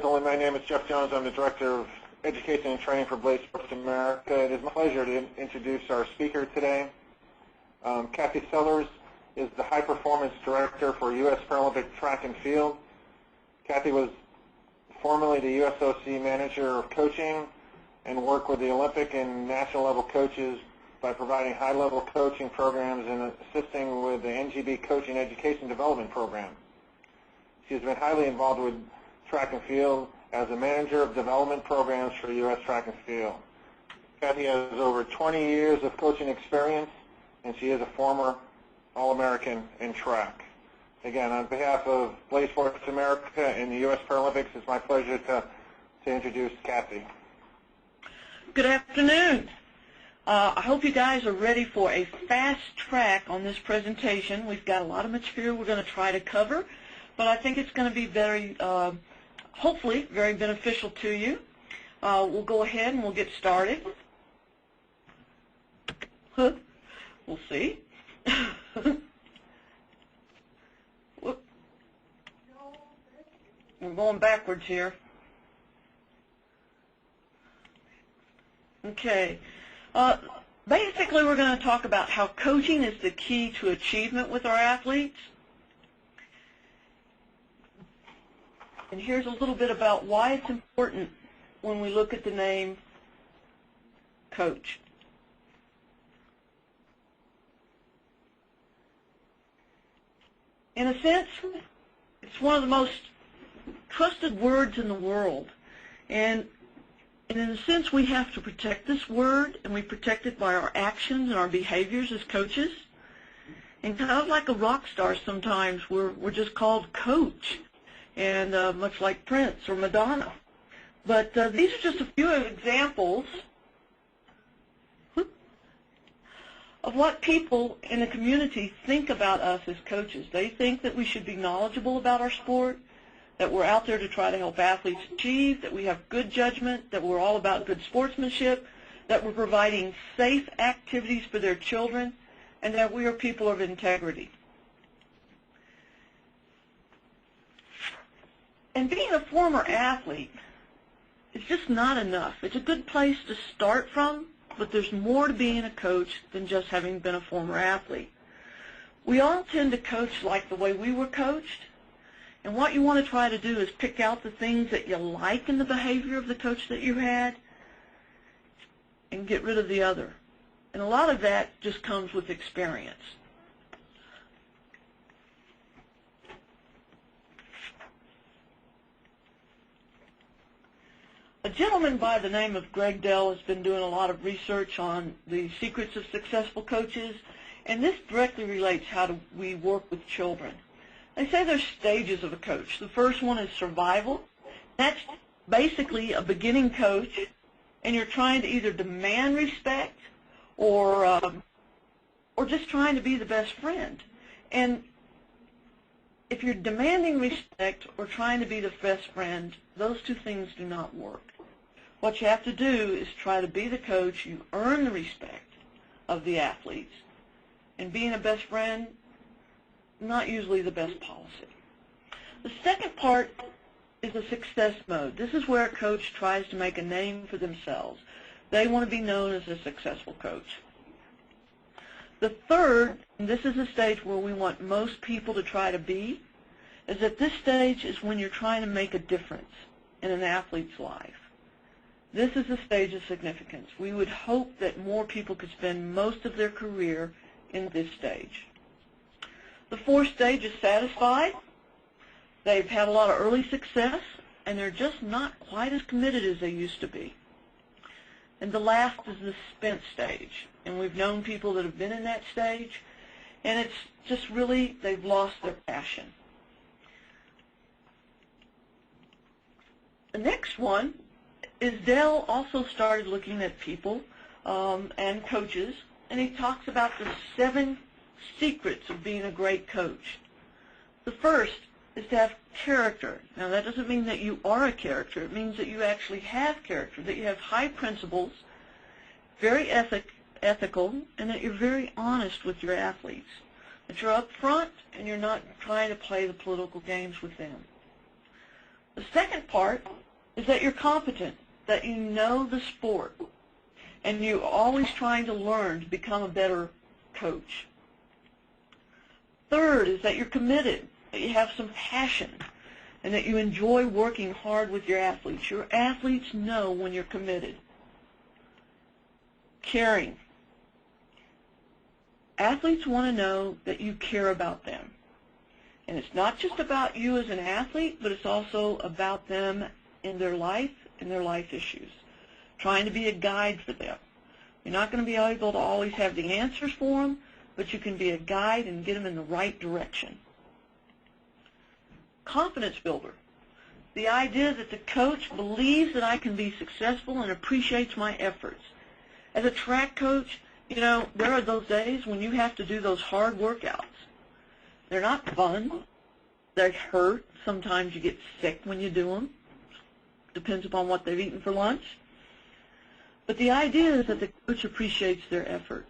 only. My name is Jeff Jones. I'm the Director of Education and Training for Blaze Sports America. It is my pleasure to introduce our speaker today. Kathy Sellers is the High Performance Director for U.S. Paralympic Track and Field. Kathy was formerly the USOC Manager of Coaching and worked with the Olympic and national level coaches by providing high-level coaching programs and assisting with the NGB Coaching Education Development Program. She has been highly involved with track and field as a manager of development programs for U.S. track and field. Kathy has over 20 years of coaching experience, and she is a former All-American in track. Again, on behalf of Blaze Sports America and the U.S. Paralympics, it's my pleasure to introduce Kathy. Good afternoon. I hope you guys are ready for a fast track on this presentation. We've got a lot of material we're going to try to cover, but I think it's going to be very, hopefully, very beneficial to you. We'll go ahead and we'll get started. We'll see. We're going backwards here. Okay. Basically, we're going to talk about how coaching is the key to achievement with our athletes. And here's a little bit about why it's important when we look at the name coach. In a sense, it's one of the most trusted words in the world. And in a sense, we have to protect this word, and we protect it by our actions and our behaviors as coaches. And kind of like a rock star sometimes, we're just called coach, and much like Prince or Madonna. But these are just a few examples of what people in the community think about us as coaches. They think that we should be knowledgeable about our sport, that we're out there to try to help athletes achieve, that we have good judgment, that we're all about good sportsmanship, that we're providing safe activities for their children, and that we are people of integrity. And being a former athlete is just not enough. It's a good place to start from, but there's more to being a coach than just having been a former athlete. We all tend to coach like the way we were coached. And what you want to try to do is pick out the things that you like in the behavior of the coach that you had and get rid of the other. And a lot of that just comes with experience. A gentleman by the name of Greg Dell has been doing a lot of research on the secrets of successful coaches, and this directly relates how do we work with children. They say there's stages of a coach. The first one is survival. That's basically a beginning coach, and you're trying to either demand respect or just trying to be the best friend. And if you're demanding respect or trying to be the best friend, those two things do not work. What you have to do is try to be the coach. You earn the respect of the athletes. And being a best friend, not usually the best policy. The second part is the success mode. This is where a coach tries to make a name for themselves. They want to be known as a successful coach. The third, and this is the stage where we want most people to try to be, is that this stage is when you're trying to make a difference in an athlete's life. This is the stage of significance. We would hope that more people could spend most of their career in this stage. The fourth stage is satisfied. They've had a lot of early success, and they're just not quite as committed as they used to be. And the last is the spent stage. And we've known people that have been in that stage, and it's just really, they've lost their passion. The next one is Dell also started looking at people and coaches, and he talks about the 7 secrets of being a great coach. The first is to have character. Now, that doesn't mean that you are a character. It means that you actually have character, that you have high principles, very ethical, and that you're very honest with your athletes, that you're up front and you're not trying to play the political games with them. The second part is that you're competent, that you know the sport, and you're always trying to learn to become a better coach. Third is that you're committed, that you have some passion, and that you enjoy working hard with your athletes. Your athletes know when you're committed. Caring. Athletes want to know that you care about them. And it's not just about you as an athlete, but it's also about them in their life and their life issues, trying to be a guide for them. You're not going to be able to always have the answers for them, but you can be a guide and get them in the right direction. Confidence builder. The idea that the coach believes that I can be successful and appreciates my efforts. As a track coach, you know, there are those days when you have to do those hard workouts. They're not fun. They hurt. Sometimes you get sick when you do them. Depends upon what they've eaten for lunch. But the idea is that the coach appreciates their effort,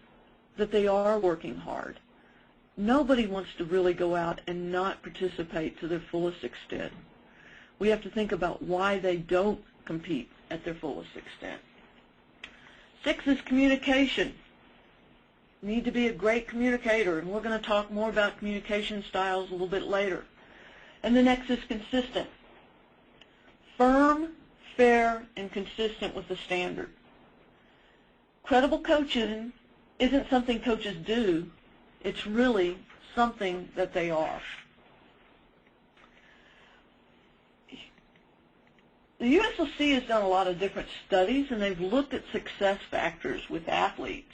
that they are working hard. Nobody wants to really go out and not participate to their fullest extent. We have to think about why they don't compete at their fullest extent. 6 is communication. You need to be a great communicator, and we're going to talk more about communication styles a little bit later. And the next is consistent. Firm, fair, and consistent with the standard. Credible coaching isn't something coaches do. It's really something that they are. The USOC has done a lot of different studies, and they've looked at success factors with athletes.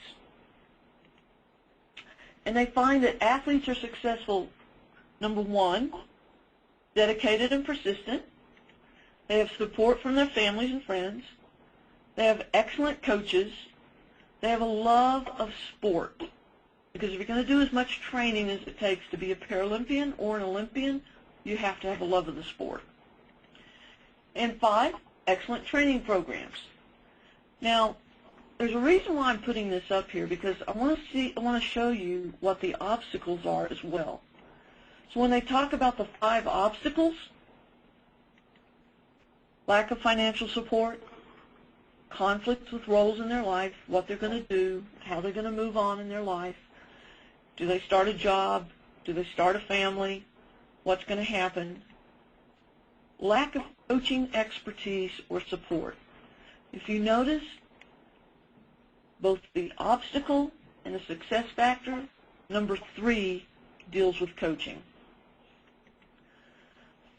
And they find that athletes are successful, number 1, dedicated and persistent. They have support from their families and friends. They have excellent coaches. They have a love of sport. Because if you're going to do as much training as it takes to be a Paralympian or an Olympian, you have to have a love of the sport. And 5, excellent training programs. Now, there's a reason why I'm putting this up here, because I want to show you what the obstacles are as well. So when they talk about the 5 obstacles, lack of financial support, conflicts with roles in their life, what they're going to do, how they're going to move on in their life, do they start a job, do they start a family, what's going to happen, lack of coaching expertise or support. If you notice, both the obstacle and the success factor, number 3 deals with coaching.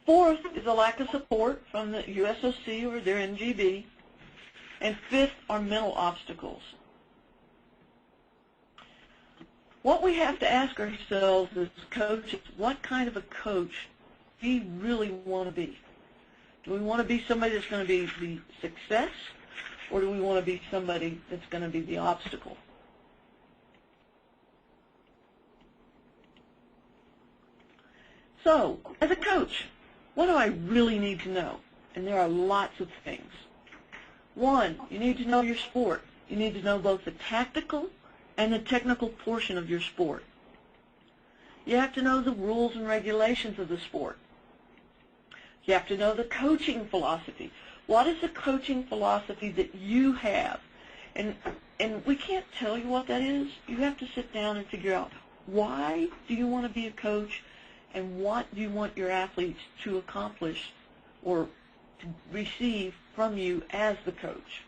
4th is a lack of support from the USOC or their NGB. And 5th are mental obstacles. What we have to ask ourselves as coaches, what kind of a coach do we really want to be? Do we want to be somebody that's going to be the success, or do we want to be somebody that's going to be the obstacle? So, as a coach, what do I really need to know? And there are lots of things. 1, you need to know your sport. You need to know both the tactical and the technical portion of your sport. You have to know the rules and regulations of the sport. You have to know the coaching philosophy. What is the coaching philosophy that you have? And we can't tell you what that is. You have to sit down and figure out, why do you want to be a coach, and what do you want your athletes to accomplish or to receive from you as the coach.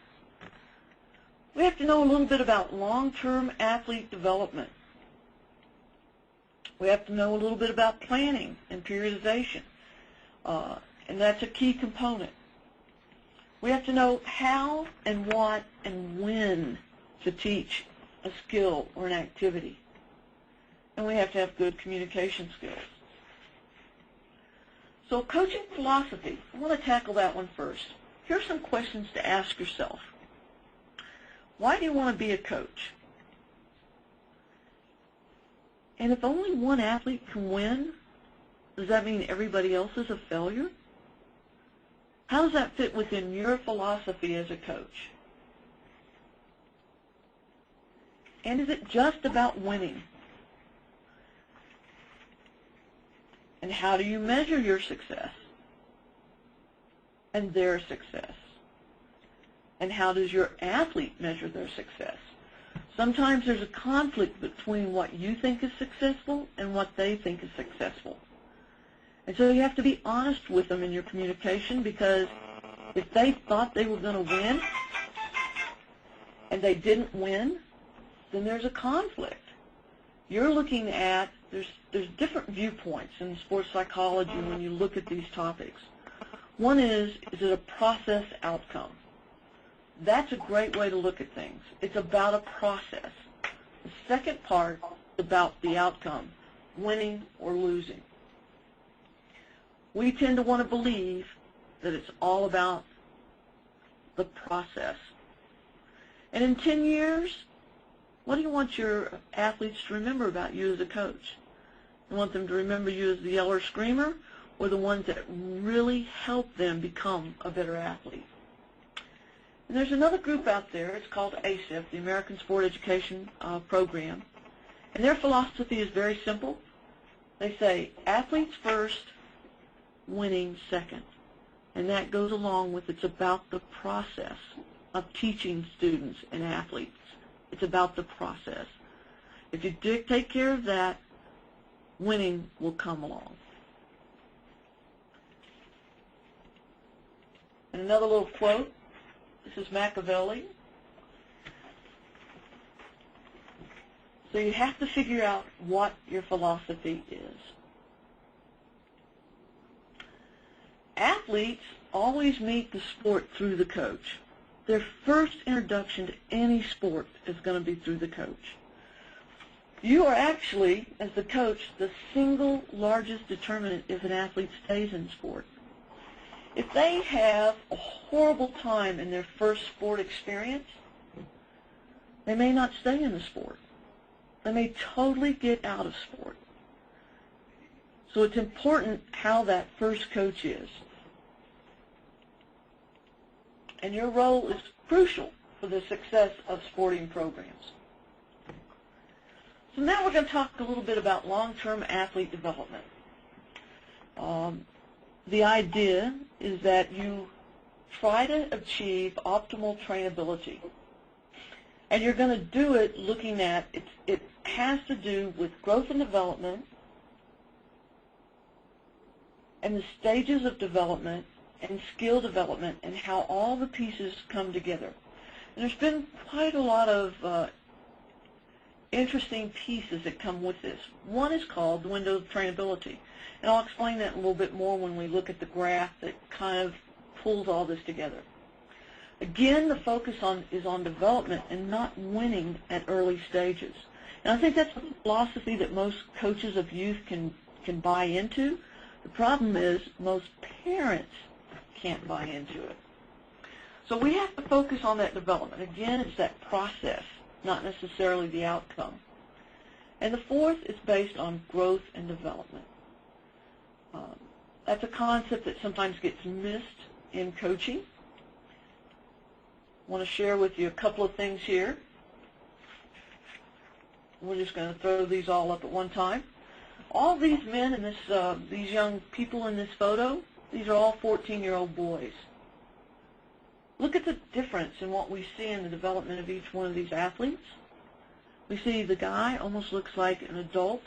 We have to know a little bit about long-term athlete development. We have to know a little bit about planning and periodization, and that's a key component. We have to know how and what and when to teach a skill or an activity. And we have to have good communication skills. So coaching philosophy, I want to tackle that one first. Here are some questions to ask yourself. Why do you want to be a coach? And if only one athlete can win, does that mean everybody else is a failure? How does that fit within your philosophy as a coach? And is it just about winning? And how do you measure your success? and their success? And how does your athlete measure their success? Sometimes there's a conflict between what you think is successful and what they think is successful. And so you have to be honest with them in your communication, because if they thought they were going to win and they didn't win, then there's a conflict. You're looking at, there's different viewpoints in sports psychology when you look at these topics. One is it a process outcome? That's a great way to look at things. It's about a process. The second part is about the outcome, winning or losing. We tend to want to believe that it's all about the process. And in 10 years, what do you want your athletes to remember about you as a coach? You want them to remember you as the yeller screamer, or the ones that really help them become a better athlete? And there's another group out there, it's called ASIP, the American Sport Education Program, and their philosophy is very simple. They say, athletes first, winning second. And that goes along with it's about the process of teaching students and athletes. It's about the process. If you take care of that, winning will come along. And another little quote. This is Machiavelli. So you have to figure out what your philosophy is. Athletes always meet the sport through the coach. Their first introduction to any sport is going to be through the coach. You are actually, as the coach, the single largest determinant if an athlete stays in sport. If they have a horrible time in their first sport experience, they may not stay in the sport. They may totally get out of sport. So it's important how that first coach is. And your role is crucial for the success of sporting programs. So now we're going to talk a little bit about long-term athlete development. The idea is that you try to achieve optimal trainability. And you're going to do it looking at, it has to do with growth and development and the stages of development and skill development and how all the pieces come together. And there's been quite a lot of interesting pieces that come with this. One is called the window of trainability. And I'll explain that a little bit more when we look at the graph that kind of pulls all this together. Again, the focus is on development and not winning at early stages. And I think that's a philosophy that most coaches of youth can buy into. The problem is most parents can't buy into it. So we have to focus on that development. Again, it's that process, not necessarily the outcome. And the fourth is based on growth and development. That's a concept that sometimes gets missed in coaching. I want to share with you a couple of things here. We're just going to throw these all up at one time. All these men and these young people in this photo, these are all 14-year-old boys. Look at the difference in what we see in the development of each one of these athletes. We see the guy almost looks like an adult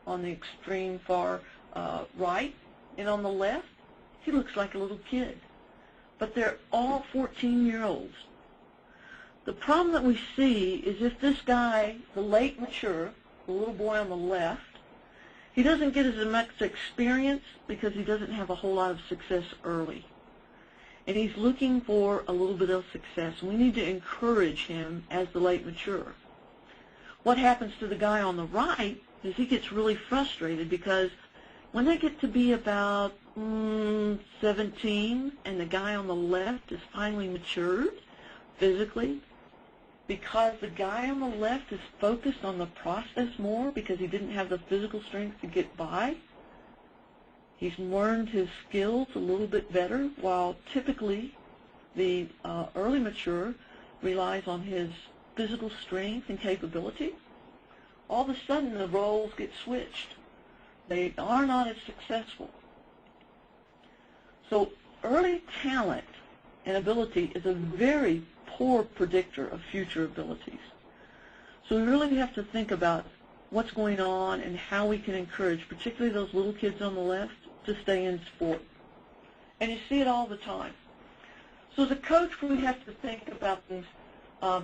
on the extreme far right, and on the left, he looks like a little kid. But they're all 14-year-olds. The problem that we see is if this guy, the late mature, the little boy on the left, he doesn't get as much experience because he doesn't have a whole lot of success early. And he's looking for a little bit of success. We need to encourage him as the late mature. What happens to the guy on the right is he gets really frustrated because when they get to be about 17 and the guy on the left is finally matured physically, because the guy on the left is focused on the process more because he didn't have the physical strength to get by, he's learned his skills a little bit better, while typically the early mature relies on his physical strength and capability. All of a sudden the roles get switched. They are not as successful. So early talent and ability is a very poor predictor of future abilities. So we really have to think about what's going on and how we can encourage, particularly those little kids on the left, to stay in sport. And you see it all the time. So as a coach, we have to think about things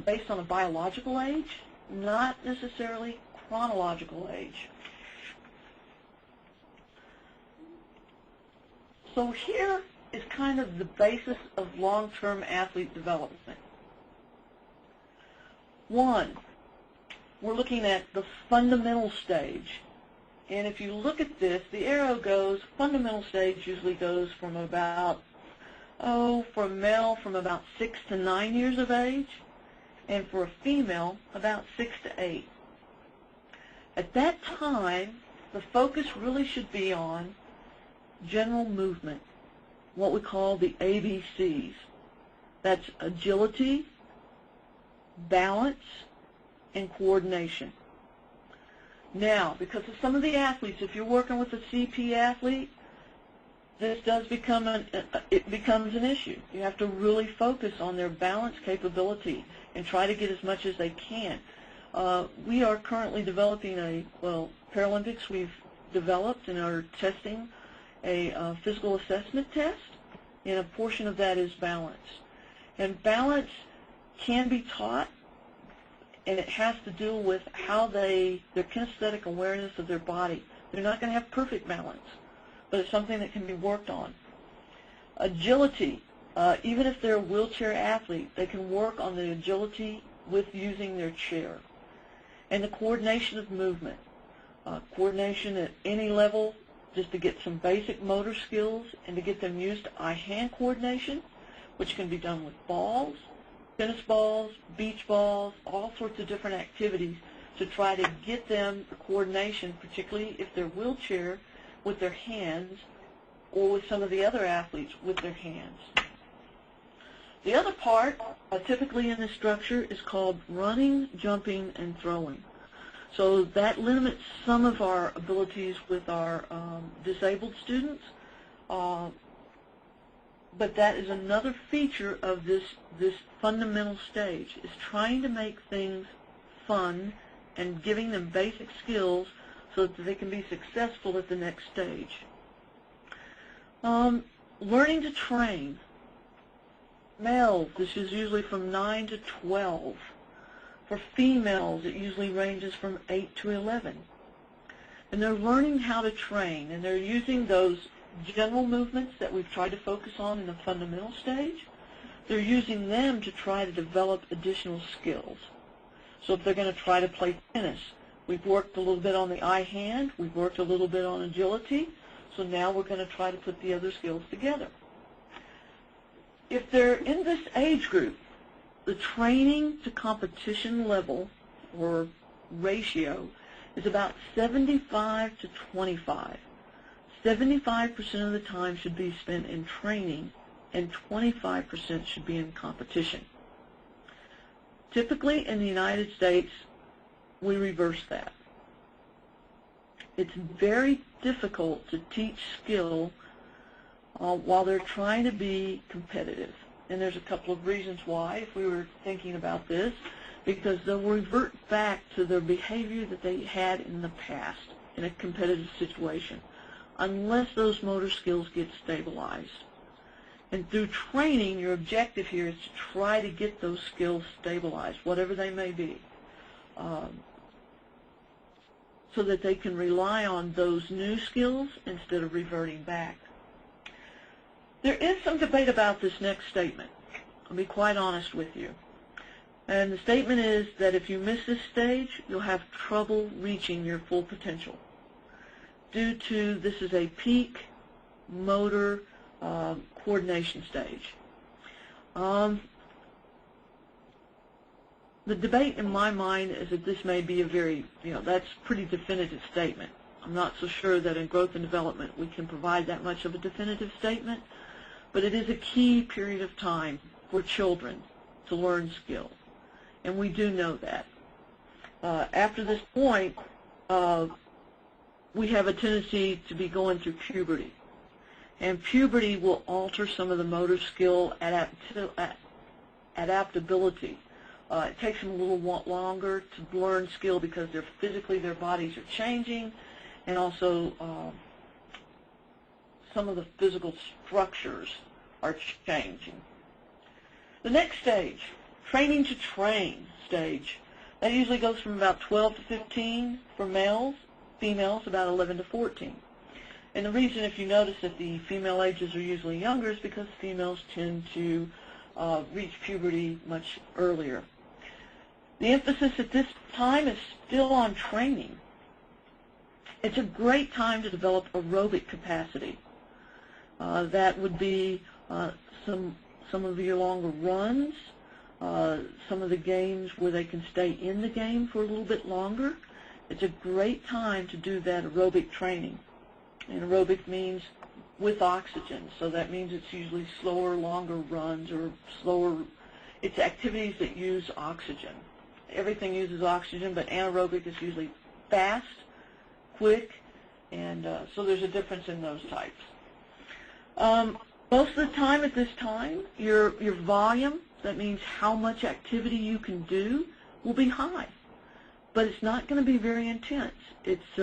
based on a biological age, not necessarily chronological age. So here is kind of the basis of long-term athlete development. One, we're looking at the fundamental stage. And if you look at this, the arrow goes, fundamental stage usually goes from about, for a male from about 6 to 9 years of age, and for a female about 6 to 8. At that time, the focus really should be on general movement, what we call the ABCs. That's agility, balance, and coordination. Now, because of some of the athletes, if you're working with a CP athlete, this does become it becomes an issue. You have to really focus on their balance capability and try to get as much as they can. We are currently developing Paralympics we've developed and are testing a physical assessment test, and a portion of that is balance. And balance can be taught, and it has to do with how their kinesthetic awareness of their body. They're not going to have perfect balance, but it's something that can be worked on. Agility, even if they're a wheelchair athlete, they can work on the agility with using their chair. And the coordination of movement, coordination at any level, just to get some basic motor skills and to get them used to eye-hand coordination, which can be done with balls, tennis balls, beach balls, all sorts of different activities to try to get them coordination, particularly if they're wheelchair, with their hands, or with some of the other athletes with their hands. The other part, typically in this structure, is called running, jumping, and throwing. So that limits some of our abilities with our disabled students, but that is another feature of this fundamental stage, is trying to make things fun and giving them basic skills so that they can be successful at the next stage. Learning to train. Males, this is usually from 9 to 12. For females, it usually ranges from 8 to 11. And they're learning how to train, and they're using those general movements that we've tried to focus on in the fundamental stage. They're using them to try to develop additional skills. So if they're going to try to play tennis, we've worked a little bit on the eye hand, we've worked a little bit on agility, so now we're going to try to put the other skills together. If they're in this age group, the training to competition level, or ratio, is about 75 to 25. 75% of the time should be spent in training, and 25% should be in competition. Typically in the United States, we reverse that. It's very difficult to teach skill while they're trying to be competitive. And there's a couple of reasons why, if we were thinking about this, because they'll revert back to their behavior that they had in the past in a competitive situation, unless those motor skills get stabilized. And through training, your objective here is to try to get those skills stabilized, whatever they may be, so that they can rely on those new skills instead of reverting back. There is some debate about this next statement. I'll be quite honest with you. And the statement is that if you miss this stage, you'll have trouble reaching your full potential due to this is a peak motor coordination stage. The debate in my mind is that this may be a very, that's a pretty definitive statement. I'm not so sure that in growth and development we can provide that much of a definitive statement, but it is a key period of time for children to learn skill, and we do know that. After this point, we have a tendency to be going through puberty, And puberty will alter some of the motor skill adaptability. It takes them a little longer to learn skill because physically their bodies are changing, and also some of the physical structures are changing. The next stage, training to train stage, that usually goes from about 12 to 15 for males, females about 11 to 14. And the reason, if you notice, that the female ages are usually younger is because females tend to reach puberty much earlier. The emphasis at this time is still on training. It's a great time to develop aerobic capacity. That would be some of your longer runs, some of the games where they can stay in the game for a little bit longer. It's a great time to do that aerobic training. And aerobic means with oxygen, so that means it's usually slower, longer runs or slower. It's activities that use oxygen. Everything uses oxygen, but anaerobic is usually fast, quick, and so there's a difference in those types. Most of the time at this time, your volume, that means how much activity you can do, will be high. But it's not going to be very intense. It's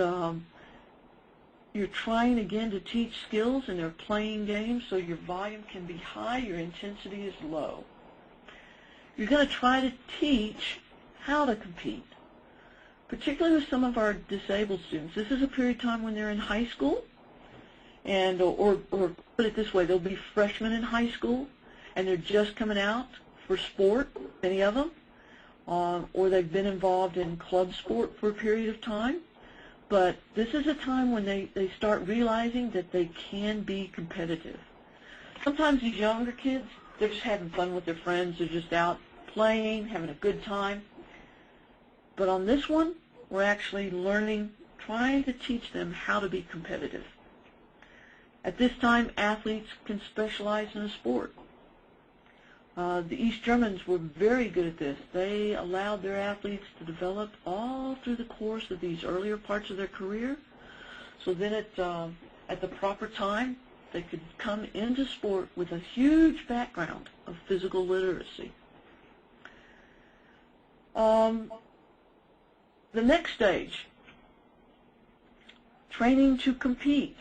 you're trying again to teach skills, and they're playing games, so your volume can be high, your intensity is low. You're going to try to teach how to compete, particularly with some of our disabled students. This is a period of time when they're in high school, and or put it this way, they'll be freshmen in high school, and they're just coming out for sport, many of them, or they've been involved in club sport for a period of time. But this is a time when they start realizing that they can be competitive. Sometimes these younger kids, they're just having fun with their friends. They're just out playing, having a good time. But on this one, we're actually learning, trying to teach them how to be competitive. At this time, athletes can specialize in a sport. The East Germans were very good at this. They allowed their athletes to develop all through the course of these earlier parts of their career. So then at the proper time, they could come into sport with a huge background of physical literacy. The next stage, training to compete.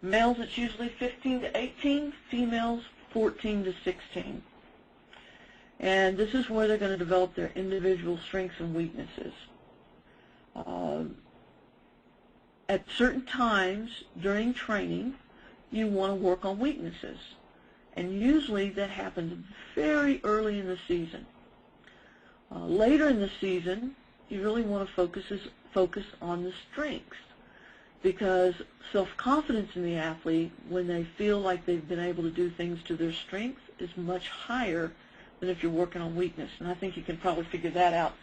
Males, it's usually 15 to 18, females 14 to 16. And this is where they're going to develop their individual strengths and weaknesses. At certain times during training, you want to work on weaknesses. And usually that happens very early in the season. Later in the season, you really want to focus on the strengths, because self-confidence in the athlete, when they feel like they've been able to do things to their strengths, is much higher than if you're working on weakness. And I think you can probably figure that out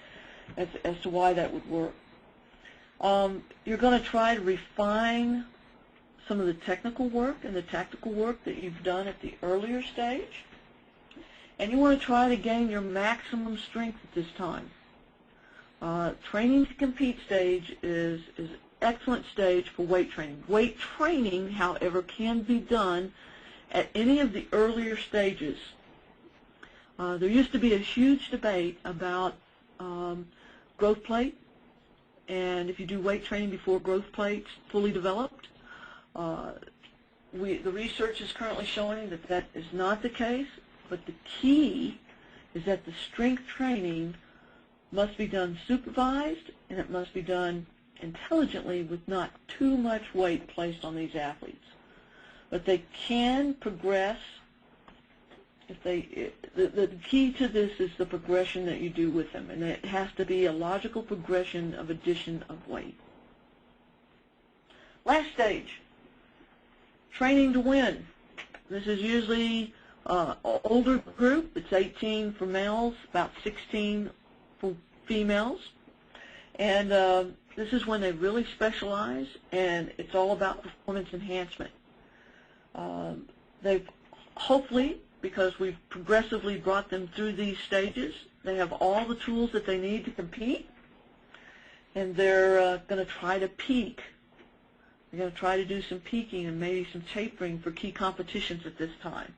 as to why that would work. You're going to try to refine some of the technical work and the tactical work that you've done at the earlier stage. And you want to try to gain your maximum strength at this time. Training to compete stage is excellent stage for weight training. Weight training, however, can be done at any of the earlier stages. There used to be a huge debate about growth plate, and if you do weight training before growth plate's fully developed. The research is currently showing that that is not the case, but the key is that the strength training must be done supervised, and it must be done intelligently with not too much weight placed on these athletes. But they can progress. The key to this is the progression that you do with them, and it has to be a logical progression of addition of weight. Last stage, training to win. This is usually an older group. It's 18 for males, about 16 for females. And this is when they really specialize, and it's all about performance enhancement. They've hopefully, because we've progressively brought them through these stages, they have all the tools that they need to compete, and they're going to try to peak They're going to try to do some peaking and maybe some tapering for key competitions at this time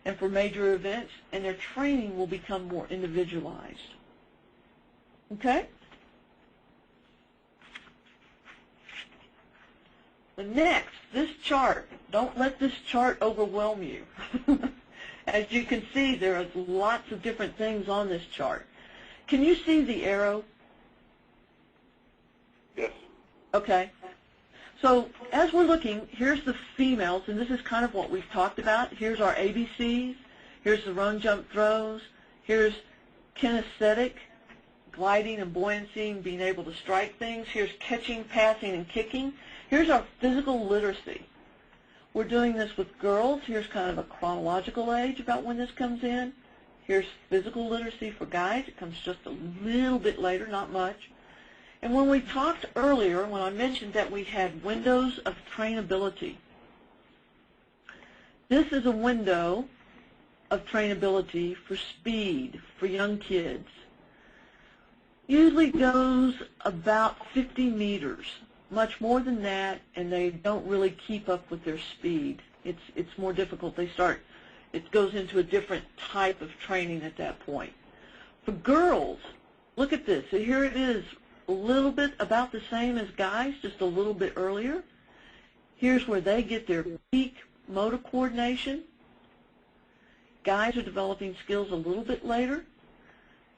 and for major events, and their training will become more individualized. Okay? The next, this chart, don't let this chart overwhelm you. As you can see, there are lots of different things on this chart. Can you see the arrow? Yes. Okay. So as we're looking, here's the females, and this is kind of what we've talked about. Here's our ABCs. Here's the run, jump, throws. Here's kinesthetic, gliding and buoyancy and being able to strike things. Here's catching, passing, and kicking. Here's our physical literacy. We're doing this with girls. Here's kind of a chronological age about when this comes in. Here's physical literacy for guys. It comes just a little bit later, not much. And when we talked earlier, when I mentioned that we had windows of trainability, this is a window of trainability for speed for young kids. Usually goes about 50 meters, much more than that, and they don't really keep up with their speed. It's more difficult. It goes into a different type of training at that point. For girls, look at this. So here it is, a little bit about the same as guys, just a little bit earlier. Here's where they get their peak motor coordination. Guys are developing skills a little bit later.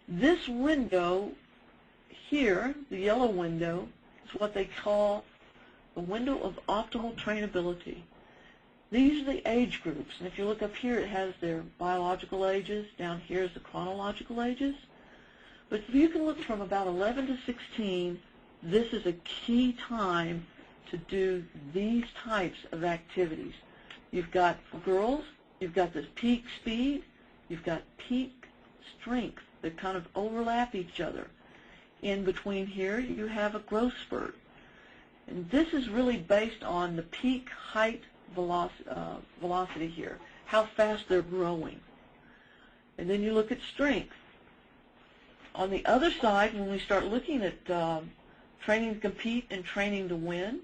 This window here, the yellow window, is what they call the window of optimal trainability. These are the age groups, and if you look up here, it has their biological ages. Down here is the chronological ages. But if you can look from about 11 to 16, this is a key time to do these types of activities. You've got, for girls, you've got this peak speed, you've got peak strength that kind of overlap each other. In between here, you have a growth spurt. And this is really based on the peak height velocity here, how fast they're growing. And then you look at strength. On the other side, when we start looking at training to compete and training to win,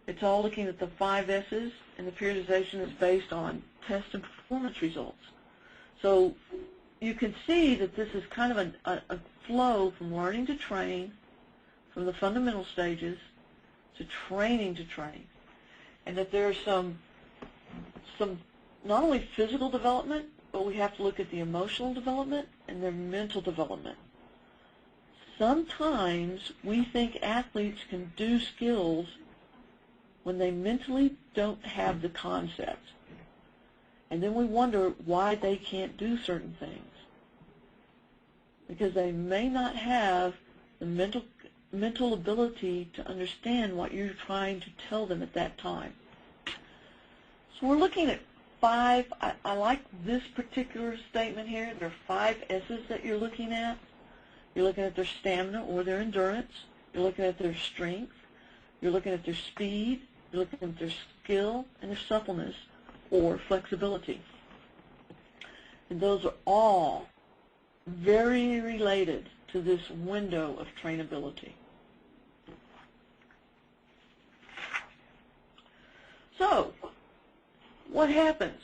it's all looking at the 5 S's, and the periodization is based on test and performance results. So you can see that this is kind of a flow from learning to train, from the fundamental stages to training to train, and that there's some not only physical development, but we have to look at the emotional development and their mental development. Sometimes we think athletes can do skills when they mentally don't have the concept. And then we wonder why they can't do certain things. Because they may not have the mental ability to understand what you're trying to tell them at that time. So we're looking at 5, I like this particular statement here. There are 5 S's that you're looking at. You're looking at their stamina or their endurance. You're looking at their strength. You're looking at their speed. You're looking at their skill and their suppleness or flexibility. And those are all very related to this window of trainability. So, what happens?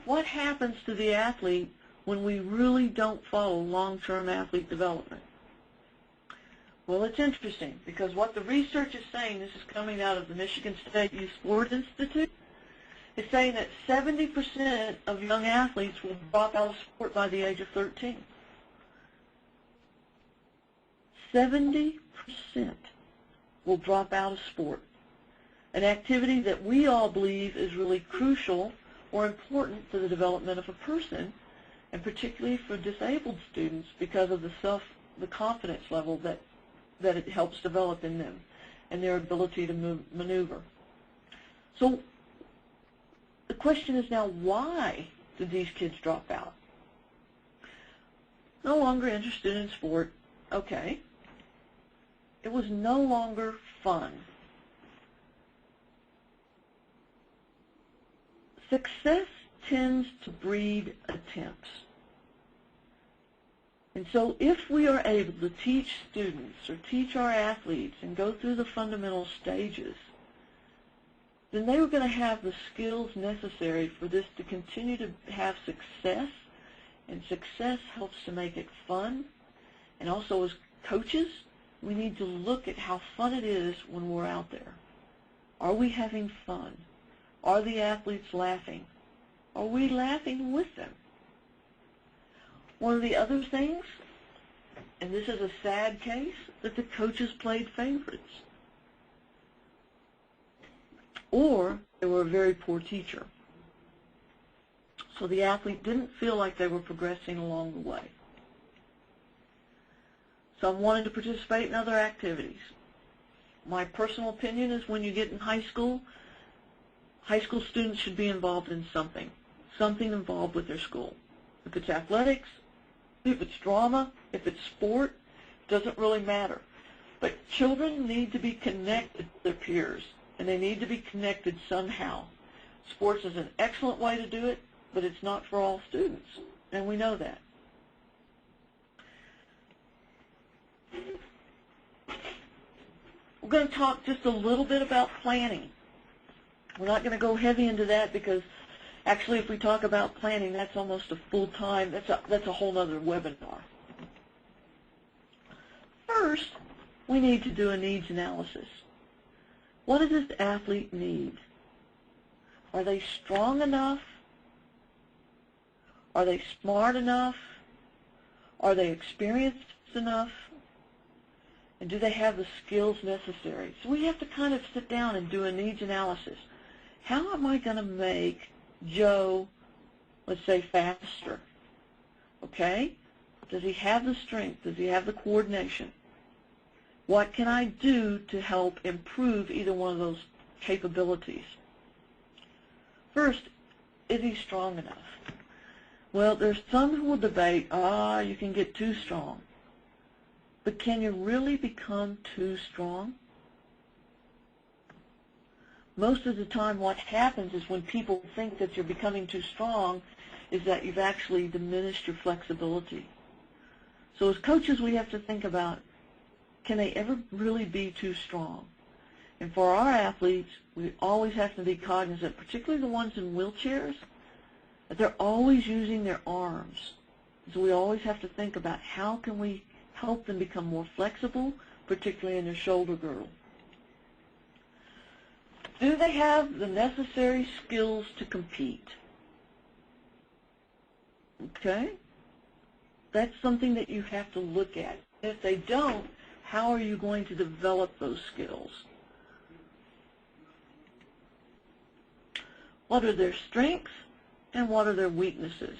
What happens to the athlete when we really don't follow long-term athlete development? Well, it's interesting because what the research is saying, this is coming out of the Michigan State Youth Sport Institute, is saying that 70% of young athletes will drop out of sport by the age of 13. 70% will drop out of sport. An activity that we all believe is really crucial or important for the development of a person, and particularly for disabled students because of the confidence level that it helps develop in them and their ability to maneuver. So the question is now, why did these kids drop out? No longer interested in sport. Okay. It was no longer fun. Success tends to breed attempts. And so if we are able to teach students or teach our athletes and go through the fundamental stages, then they are going to have the skills necessary for this to continue to have success, and success helps to make it fun. And also as coaches, we need to look at how fun it is when we're out there. Are we having fun? Are the athletes laughing? Are we laughing with them? One of the other things, and this is a sad case, that the coaches played favorites. Or they were a very poor teacher. So the athlete didn't feel like they were progressing along the way. Some wanted to participate in other activities. My personal opinion is when you get in high school students should be involved in something involved with their school. If it's athletics, if it's drama, if it's sport, it doesn't really matter. But children need to be connected to their peers, and they need to be connected somehow. Sports is an excellent way to do it, but it's not for all students, and we know that. We're going to talk just a little bit about planning. We're not going to go heavy into that because actually if we talk about planning, that's almost a full-time, that's a whole other webinar. First, we need to do a needs analysis. What does this athlete need? Are they strong enough? Are they smart enough? Are they experienced enough? And do they have the skills necessary? So we have to kind of sit down and do a needs analysis. How am I going to make Joe, let's say, faster? Okay? Does he have the strength? Does he have the coordination? What can I do to help improve either one of those capabilities? First, is he strong enough? Well, there's some who will debate, you can get too strong. But can you really become too strong? Most of the time what happens is when people think that you're becoming too strong is that you've actually diminished your flexibility. So as coaches we have to think about, can they ever really be too strong? And for our athletes, we always have to be cognizant, particularly the ones in wheelchairs, that they're always using their arms. So we always have to think about how can we help them become more flexible, particularly in their shoulder girdle. Do they have the necessary skills to compete? Okay? That's something that you have to look at. If they don't, how are you going to develop those skills? What are their strengths and what are their weaknesses?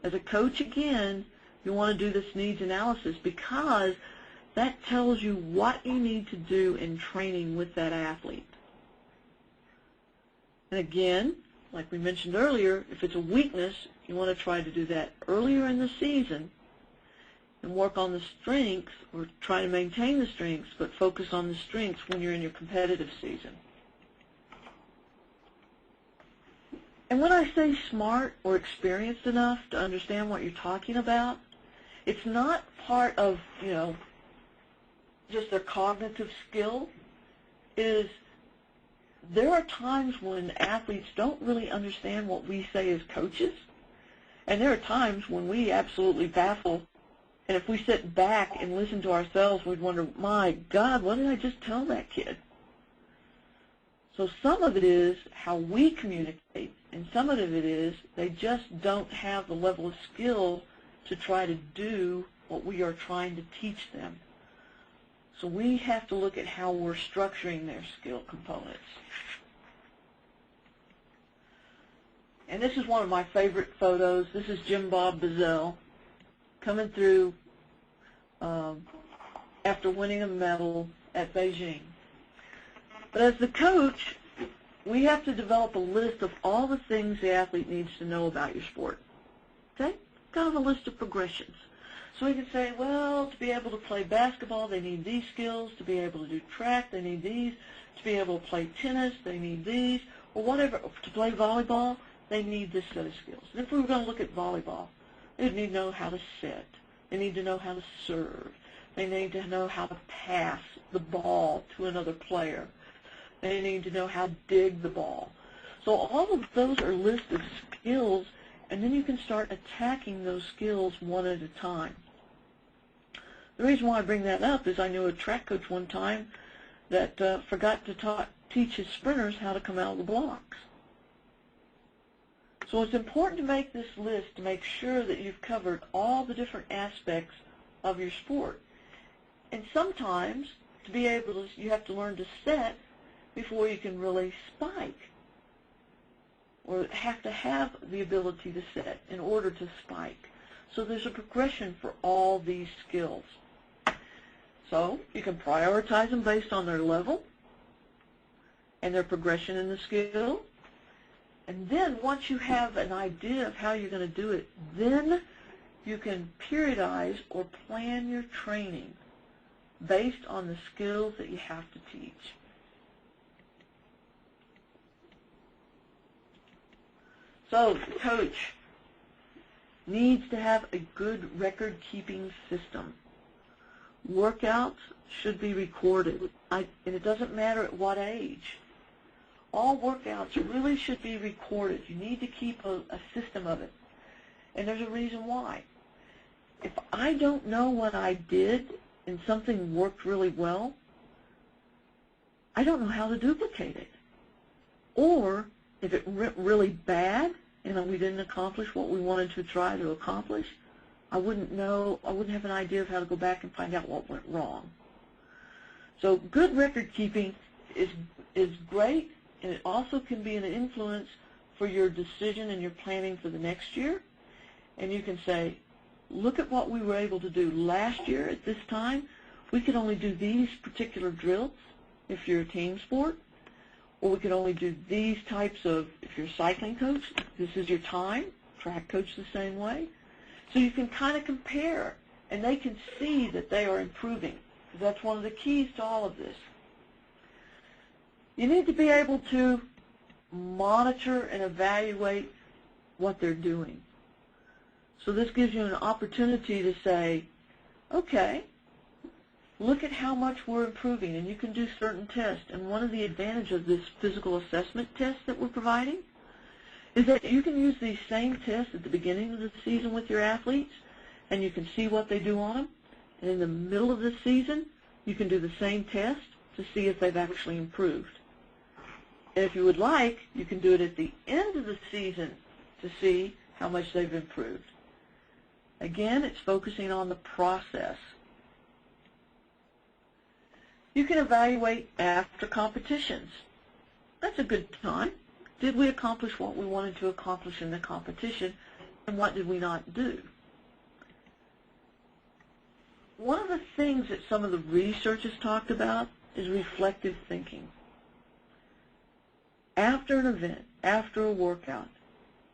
As a coach, again, you want to do this needs analysis because that tells you what you need to do in training with that athlete. And again, like we mentioned earlier, if it's a weakness, you want to try to do that earlier in the season and work on the strengths or try to maintain the strengths, but focus on the strengths when you're in your competitive season. And when I say smart or experienced enough to understand what you're talking about, it's not part of, just their cognitive skill. It is, there are times when athletes don't really understand what we say as coaches, and there are times when we absolutely baffle, and if we sit back and listen to ourselves, we'd wonder, my God, what did I just tell that kid? So some of it is how we communicate, and some of it is they just don't have the level of skill to try to do what we are trying to teach them. So we have to look at how we're structuring their skill components. And this is one of my favorite photos. This is Jim Bob Bazell coming through after winning a medal at Beijing. But as the coach, we have to develop a list of all the things the athlete needs to know about your sport. Okay? Kind of a list of progressions. So we can say, well, to be able to play basketball, they need these skills. To be able to do track, they need these. To be able to play tennis, they need these. Or whatever. To play volleyball, they need this set of skills. And if we were going to look at volleyball, they would need to know how to set. They need to know how to serve. They need to know how to pass the ball to another player. They need to know how to dig the ball. So all of those are lists of skills, and then you can start attacking those skills one at a time. The reason why I bring that up is I knew a track coach one time that forgot to teach his sprinters how to come out of the blocks. So it's important to make this list to make sure that you've covered all the different aspects of your sport. And sometimes, to be able to, you have to learn to set before you can really spike, or have to have the ability to set in order to spike. So there's a progression for all these skills. So you can prioritize them based on their level and their progression in the skill. And then once you have an idea of how you're going to do it, then you can periodize or plan your training based on the skills that you have to teach. So the coach needs to have a good record-keeping system. Workouts should be recorded, and it doesn't matter at what age. All workouts really should be recorded. You need to keep a system of it, and there's a reason why. If I don't know what I did and something worked really well, I don't know how to duplicate it. Or if it went really bad and we didn't accomplish what we wanted to try to accomplish, I wouldn't have an idea of how to go back and find out what went wrong. So good record keeping is great, and it also can be an influence for your decision and your planning for the next year. And you can say, look at what we were able to do last year at this time. We could only do these particular drills if you're a team sport, or we could only do these types of, if you're a cycling coach, this is your time, track coach the same way. So you can kind of compare, and they can see that they are improving. That's one of the keys to all of this. You need to be able to monitor and evaluate what they're doing. So this gives you an opportunity to say, okay, look at how much we're improving, and you can do certain tests. And one of the advantages of this physical assessment test that we're providing is that you can use these same tests at the beginning of the season with your athletes, and you can see what they do on them. And in the middle of the season, you can do the same test to see if they've actually improved. And if you would like, you can do it at the end of the season to see how much they've improved. Again, it's focusing on the process. You can evaluate after competitions. That's a good time. Did we accomplish what we wanted to accomplish in the competition, and what did we not do? One of the things that some of the research has talked about is reflective thinking. After an event, after a workout,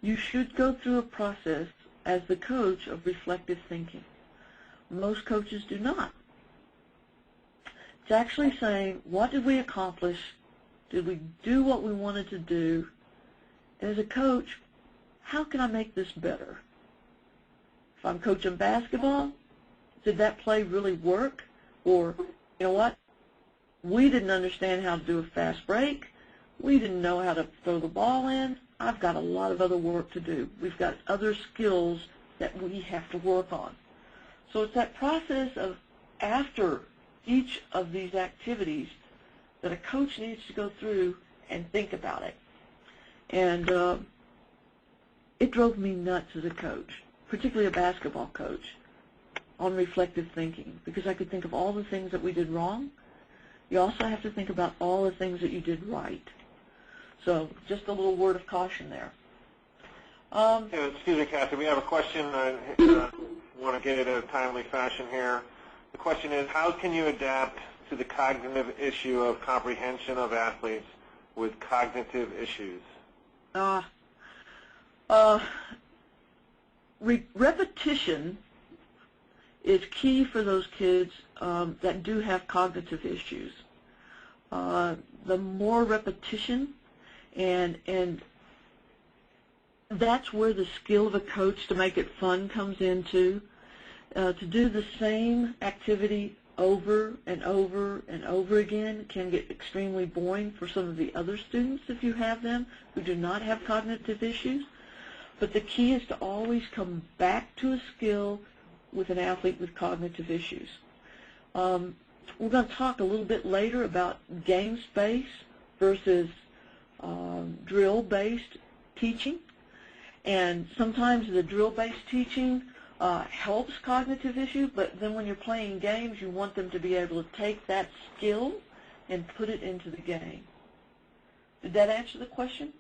you should go through a process as the coach of reflective thinking. Most coaches do not. It's actually saying, what did we accomplish? Did we do what we wanted to do? And as a coach, how can I make this better? If I'm coaching basketball, did that play really work? Or, you know what? We didn't understand how to do a fast break. We didn't know how to throw the ball in. I've got a lot of other work to do. We've got other skills that we have to work on. So it's that process of after each of these activities that a coach needs to go through and think about it. And it drove me nuts as a coach, particularly a basketball coach, on reflective thinking, because I could think of all the things that we did wrong. You also have to think about all the things that you did right. So just a little word of caution there. Excuse me, Kathy, we have a question. I want to get it in a timely fashion here. The question is, how can you adapt to the cognitive issue of comprehension of athletes with cognitive issues? Repetition is key for those kids that do have cognitive issues. The more repetition, and that's where the skill of a coach to make it fun comes into. To do the same activity over and over and over again can get extremely boring for some of the other students if you have them who do not have cognitive issues. But the key is to always come back to a skill with an athlete with cognitive issues. We're going to talk a little bit later about games-based versus drill-based teaching. And sometimes the drill-based teaching helps cognitive issues, but then when you're playing games, you want them to be able to take that skill and put it into the game. Did that answer the question?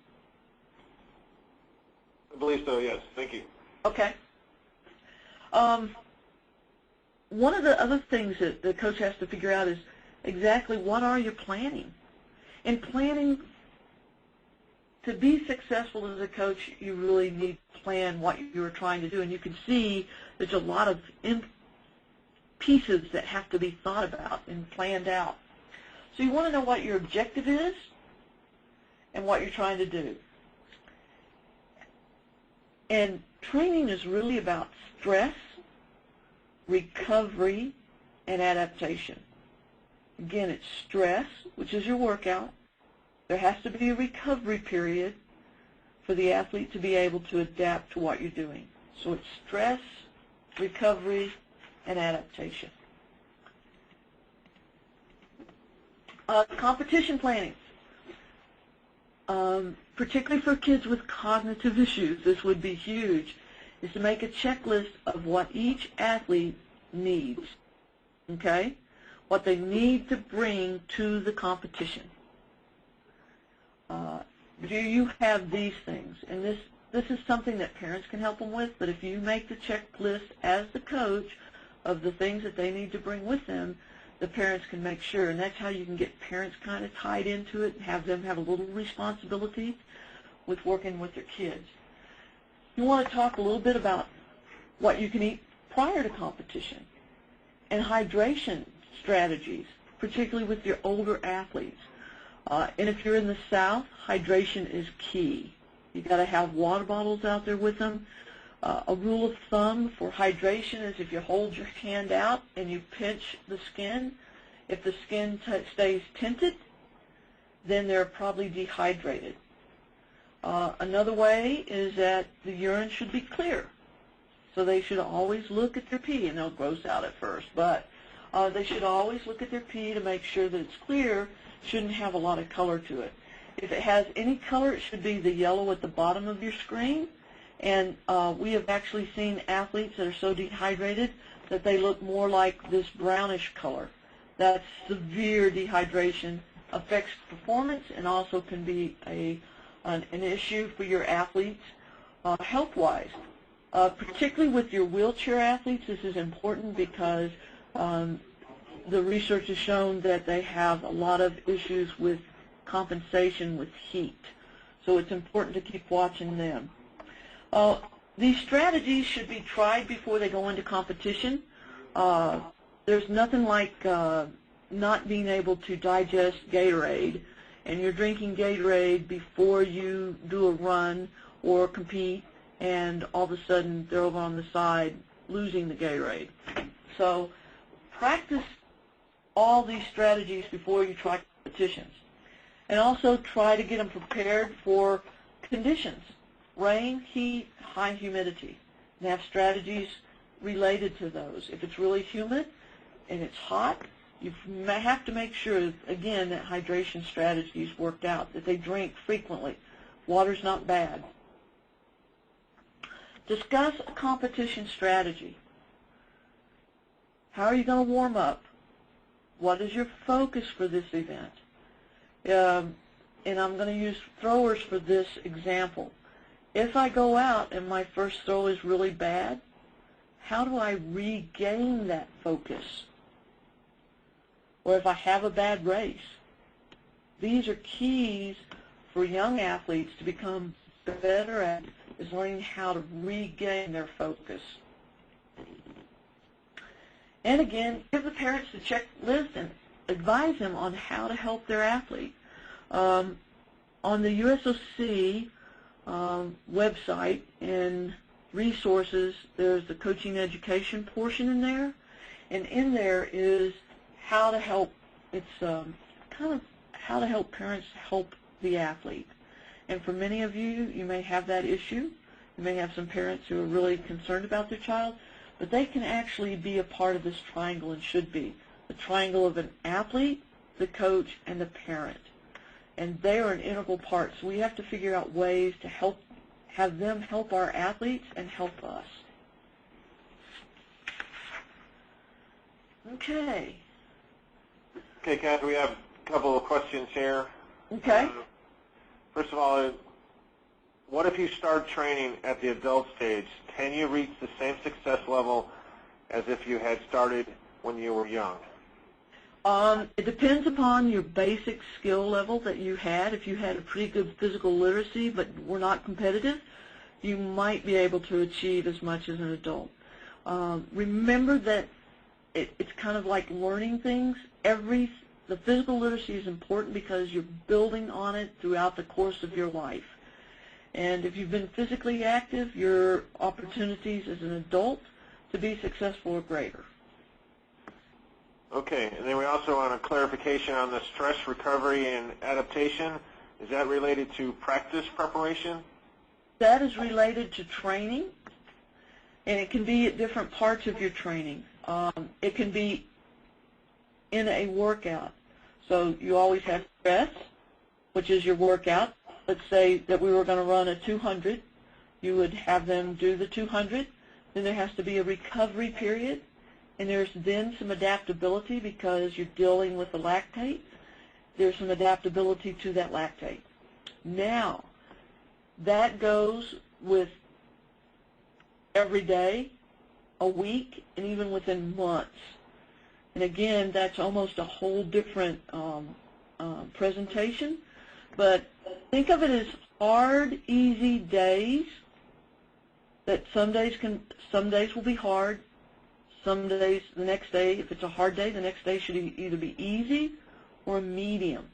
I believe so, yes. Thank you. Okay. One of the other things that the coach has to figure out is exactly what are you planning. In planning, to be successful as a coach, you really need to plan what you're trying to do, and you can see there's a lot of pieces that have to be thought about and planned out. So you want to know what your objective is and what you're trying to do. And training is really about stress, recovery, and adaptation. Again, it's stress, which is your workout. There has to be a recovery period for the athlete to be able to adapt to what you're doing. So it's stress, recovery, and adaptation. Competition planning. Particularly for kids with cognitive issues, this would be huge, is to make a checklist of what each athlete needs, okay? What they need to bring to the competition. Do you have these things? And this is something that parents can help them with, but if you make the checklist as the coach of the things that they need to bring with them, the parents can make sure, and that's how you can get parents kind of tied into it and have them have a little responsibility with working with their kids. You want to talk a little bit about what you can eat prior to competition and hydration strategies, particularly with your older athletes. And if you're in the South, hydration is key. You've got to have water bottles out there with them. A rule of thumb for hydration is if you hold your hand out and you pinch the skin, if the skin stays tinted, then they're probably dehydrated. Another way is that the urine should be clear. So they should always look at their pee, and they'll gross out at first, but they should always look at their pee to make sure that it's clear. Shouldn't have a lot of color to it. If it has any color, it should be the yellow at the bottom of your screen. And we have actually seen athletes that are so dehydrated that they look more like this brownish color. That severe dehydration affects performance and also can be an issue for your athletes health-wise. Particularly with your wheelchair athletes, this is important because the research has shown that they have a lot of issues with compensation with heat. So it's important to keep watching them. These strategies should be tried before they go into competition. There's nothing like not being able to digest Gatorade, and you're drinking Gatorade before you do a run or compete, and all of a sudden they're over on the side losing the Gatorade. So practice all these strategies before you try competitions. And also try to get them prepared for conditions. Rain, heat, high humidity, and have strategies related to those. If it's really humid and it's hot, you have to make sure, again, that hydration strategy is worked out, that they drink frequently. Water's not bad. Discuss a competition strategy. How are you going to warm up? What is your focus for this event? And I'm going to use throwers for this example. If I go out and my first throw is really bad, how do I regain that focus? Or if I have a bad race? These are keys for young athletes to become better at, is learning how to regain their focus. And again, give the parents the checklist and advise them on how to help their athlete. On the USOC website in resources, there's the coaching education portion in there, and in there is how to help, it's kind of how to help parents help the athlete. And for many of you, you may have that issue. You may have some parents who are really concerned about their child, but they can actually be a part of this triangle and should be. The triangle of an athlete, the coach, and the parent. And they are an integral part. So we have to figure out ways to have them help our athletes and help us. Okay. Okay, Kathy, we have a couple of questions here. Okay. First of all, what if you start training at the adult stage? Can you reach the same success level as if you had started when you were young? It depends upon your basic skill level that you had. If you had a pretty good physical literacy but were not competitive, you might be able to achieve as much as an adult. Remember that it's kind of like learning things. The physical literacy is important because you're building on it throughout the course of your life. And if you've been physically active, your opportunities as an adult to be successful are greater. Okay, and then we also want a clarification on the stress recovery and adaptation. Is that related to practice preparation? That is related to training, and it can be at different parts of your training. It can be in a workout. So you always have stress, which is your workout. Let's say that we were going to run a 200. You would have them do the 200. Then there has to be a recovery period. And there's then some adaptability because you're dealing with the lactate. There's some adaptability to that lactate. Now, that goes with every day, a week, and even within months. And again, that's almost a whole different presentation. But think of it as hard, easy days. That some days will be hard. Some days, the next day, if it's a hard day, the next day should either be easy or medium.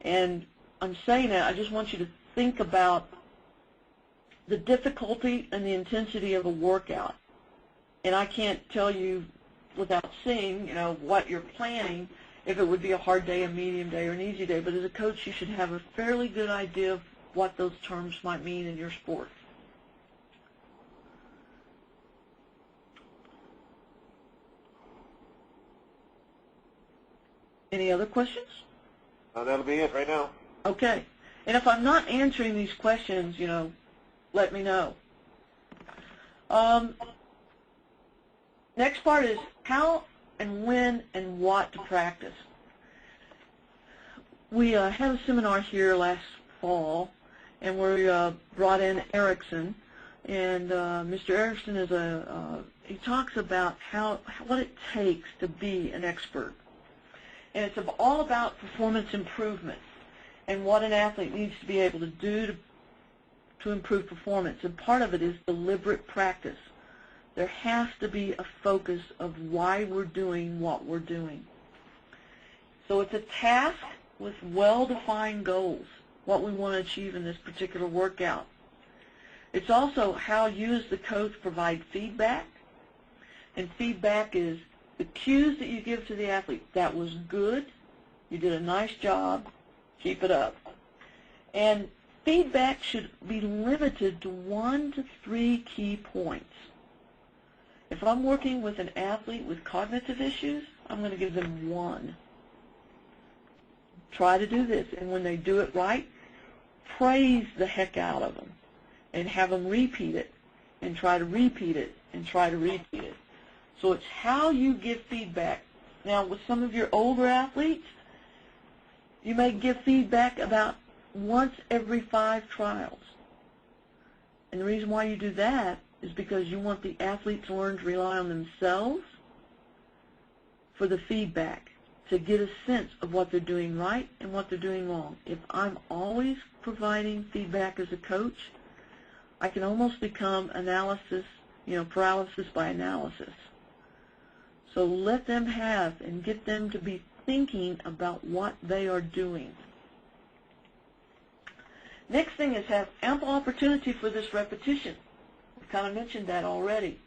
And I'm saying that, I just want you to think about the difficulty and the intensity of a workout. And I can't tell you without seeing, what you're planning, if it would be a hard day, a medium day, or an easy day. But as a coach, you should have a fairly good idea of what those terms might mean in your sport. Any other questions? That'll be it right now. Okay. And if I'm not answering these questions, let me know. Next part is how and when and what to practice. We had a seminar here last fall, and we brought in Erickson. And Mr. Erickson is he talks about what it takes to be an expert. And it's all about performance improvement and what an athlete needs to be able to do to improve performance. And part of it is deliberate practice. There has to be a focus of why we're doing what we're doing. So it's a task with well-defined goals, what we want to achieve in this particular workout. It's also how you as the coach provide feedback. And feedback is the cues that you give to the athlete. That was good. You did a nice job. Keep it up. And feedback should be limited to 1 to 3 key points. If I'm working with an athlete with cognitive issues, I'm going to give them 1. Try to do this. And when they do it right, praise the heck out of them and have them repeat it and try to repeat it and try to repeat it. So it's how you give feedback. Now, with some of your older athletes, you may give feedback about once every 5 trials. And the reason why you do that is because you want the athlete to learn to rely on themselves for the feedback, to get a sense of what they're doing right and what they're doing wrong. If I'm always providing feedback as a coach, I can almost become paralysis by analysis. So let them have and get them to be thinking about what they are doing. Next thing is have ample opportunity for this repetition. kind of mentioned that already.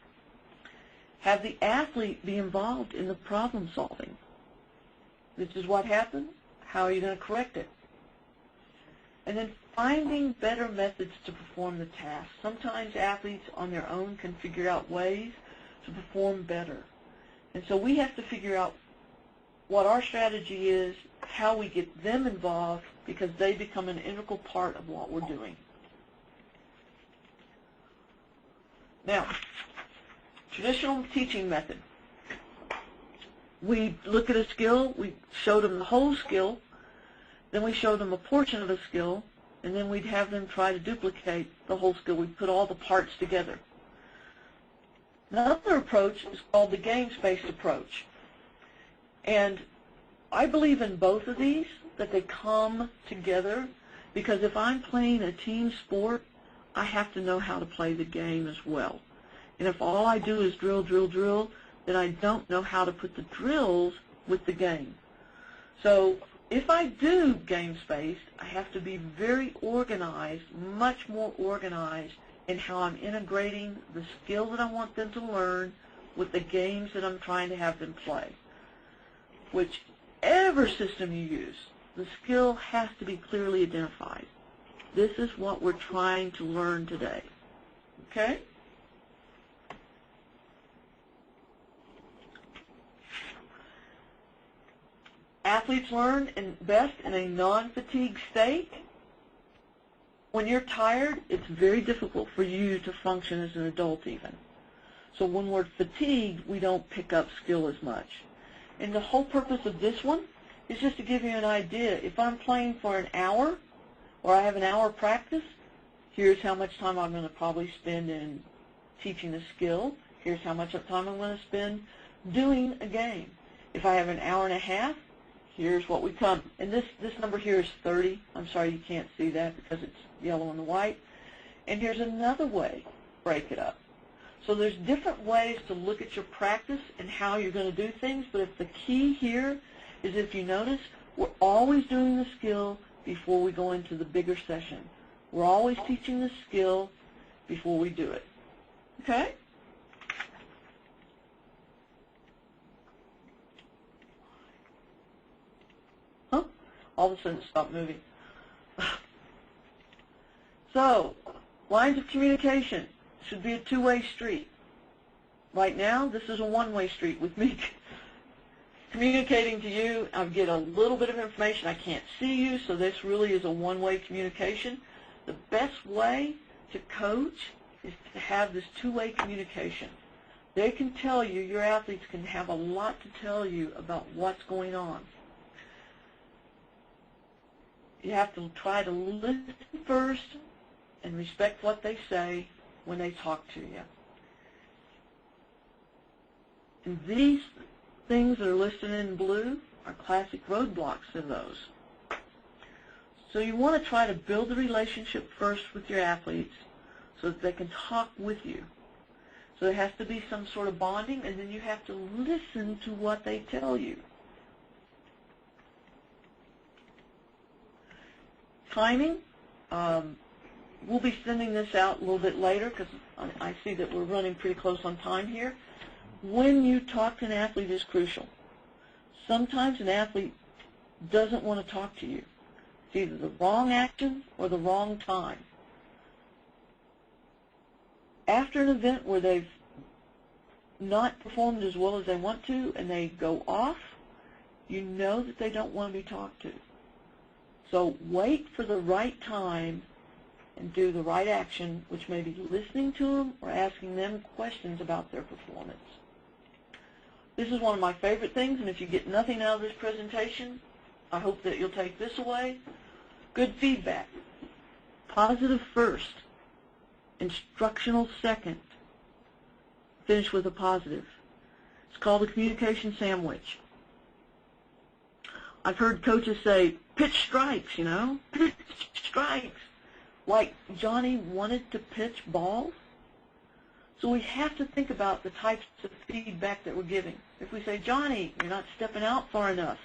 Have the athlete be involved in the problem solving. This is what happened. How are you going to correct it? And then finding better methods to perform the task. Sometimes athletes on their own can figure out ways to perform better. And so we have to figure out what our strategy is, how we get them involved, because they become an integral part of what we're doing. Now, traditional teaching method. We look at a skill, we show them the whole skill, then we show them a portion of the skill, and then we'd have them try to duplicate the whole skill. We'd put all the parts together. Another approach is called the games-based approach. And I believe in both of these, that they come together, because if I'm playing a team sport, I have to know how to play the game as well. And if all I do is drill, drill, drill, then I don't know how to put the drills with the game. So if I do games-based, I have to be very organized, much more organized in how I'm integrating the skill that I want them to learn with the games that I'm trying to have them play. Whichever system you use, the skill has to be clearly identified. This is what we're trying to learn today. Okay? Athletes learn best in a non-fatigue state. When you're tired, it's very difficult for you to function as an adult even. So when we're fatigued, we don't pick up skill as much. And the whole purpose of this one is just to give you an idea. If I'm playing for an hour, or I have an hour practice, here's how much time I'm going to probably spend in teaching a skill. Here's how much time I'm going to spend doing a game. If I have an hour and a half, here's what we come. And this number here is 30. I'm sorry you can't see that because it's yellow and white. And here's another way to break it up. So there's different ways to look at your practice and how you're going to do things, but if the key here is, if you notice, we're always doing the skill before we go into the bigger session. We're always teaching the skill before we do it. Okay? Huh? All of a sudden it stopped moving. So, lines of communication should be a two-way street. Right now, this is a one-way street with me communicating to you. I get a little bit of information. I can't see you, so this really is a one-way communication. The best way to coach is to have this two-way communication. They can tell you, your athletes can have a lot to tell you about what's going on. You have to try to listen first and respect what they say when they talk to you. And these things that are listed in blue are classic roadblocks to those. So you want to try to build a relationship first with your athletes so that they can talk with you. So there has to be some sort of bonding, and then you have to listen to what they tell you. Timing. We'll be sending this out a little bit later because I see that we're running pretty close on time here. When you talk to an athlete is crucial. Sometimes an athlete doesn't want to talk to you. It's either the wrong action or the wrong time. After an event where they've not performed as well as they want to and they go off, you know that they don't want to be talked to. So wait for the right time and do the right action, which may be listening to them or asking them questions about their performance. This is one of my favorite things, and if you get nothing out of this presentation, I hope that you'll take this away. Good feedback. Positive first. Instructional second. Finish with a positive. It's called a communication sandwich. I've heard coaches say, pitch strikes, you know, pitch strikes. Like Johnny wanted to pitch balls. So we have to think about the types of feedback that we're giving. If we say, Johnny, you're not stepping out far enough.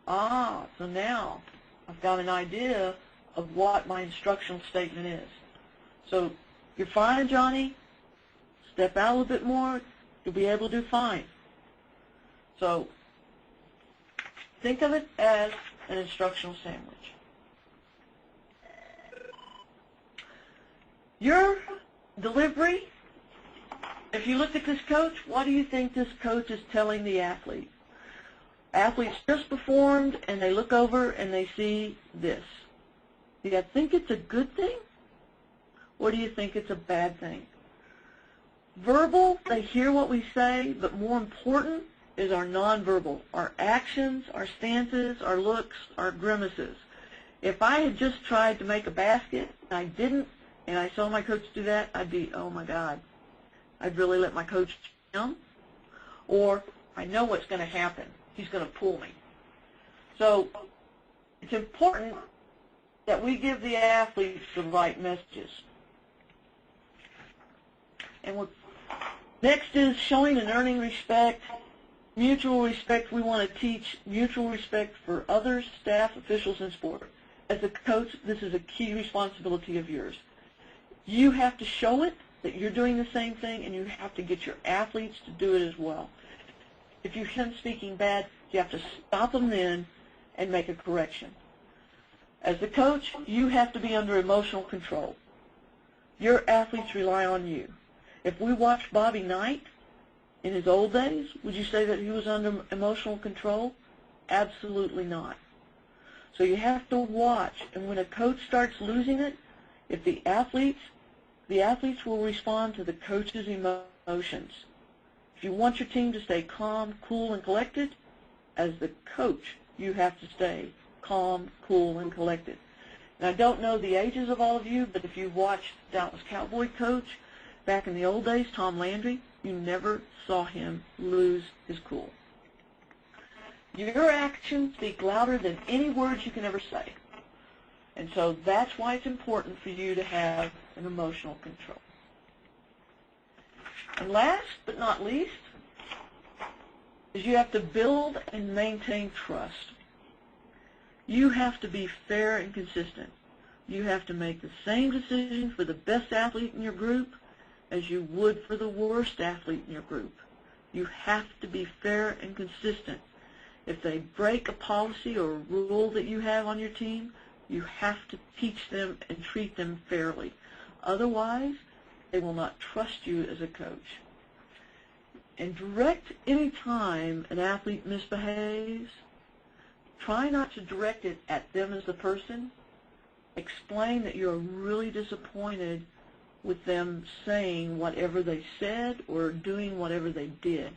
So now I've got an idea of what my instructional statement is. So you're fine, Johnny. step out a little bit more, you'll be able to do fine. So think of it as an instructional sandwich. Your delivery, if you look at this coach, what do you think this coach is telling the athlete? Athletes just performed, and they look over and they see this. Do you think it's a good thing, or do you think it's a bad thing? Verbal, they hear what we say, but more important is our nonverbal, our actions, our stances, our looks, our grimaces. If I had just tried to make a basket, and I didn't, and I saw my coach do that, I'd be, oh my God, I'd really let my coach down. Or I know what's going to happen. He's going to pull me. So it's important that we give the athletes the right messages. And next is showing and earning respect. Mutual respect, we want to teach mutual respect for others, staff, officials, and sport. As a coach, this is a key responsibility of yours. You have to show it that you're doing the same thing, and you have to get your athletes to do it as well. If you hear them speaking bad, you have to stop them then and make a correction. As the coach, you have to be under emotional control. Your athletes rely on you. If we watched Bobby Knight in his old days, would you say that he was under emotional control? Absolutely not. So you have to watch, and when a coach starts losing it, if the athletes will respond to the coach's emotions. If you want your team to stay calm, cool, and collected, as the coach, you have to stay calm, cool, and collected. And I don't know the ages of all of you, but if you've watched Dallas Cowboy coach back in the old days, Tom Landry, you never saw him lose his cool. Your actions speak louder than any words you can ever say. And so that's why it's important for you to have an emotional control. And last but not least is you have to build and maintain trust. You have to be fair and consistent. You have to make the same decision for the best athlete in your group as you would for the worst athlete in your group. You have to be fair and consistent. If they break a policy or a rule that you have on your team, you have to teach them and treat them fairly. Otherwise, they will not trust you as a coach. And direct any time an athlete misbehaves. Try not to direct it at them as a person. Explain that you're really disappointed with them saying whatever they said or doing whatever they did.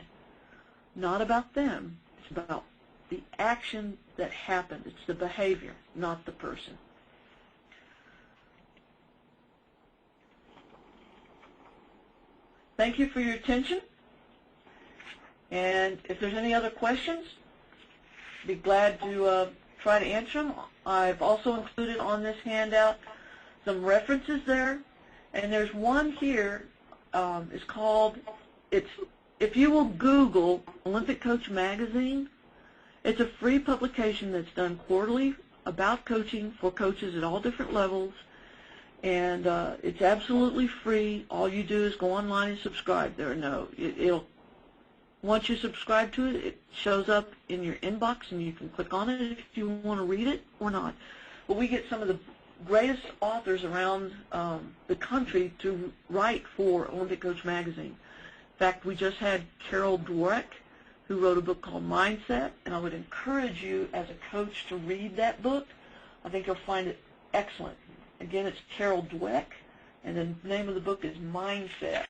Not about them. It's about the action that happened. It's the behavior, not the person. Thank you for your attention. And if there's any other questions, I'd be glad to try to answer them. I've also included on this handout some references there. And there's one here. It's called, if you will Google Olympic Coach Magazine, it's a free publication that's done quarterly about coaching for coaches at all different levels, and it's absolutely free. All you do is go online and subscribe. Once you subscribe to it, it shows up in your inbox, and you can click on it if you want to read it or not. But we get some of the greatest authors around the country to write for Olympic Coach Magazine. In fact, we just had Carol Dweck, who wrote a book called Mindset, and I would encourage you as a coach to read that book. I think you'll find it excellent. Again, it's Carol Dweck, and the name of the book is Mindset.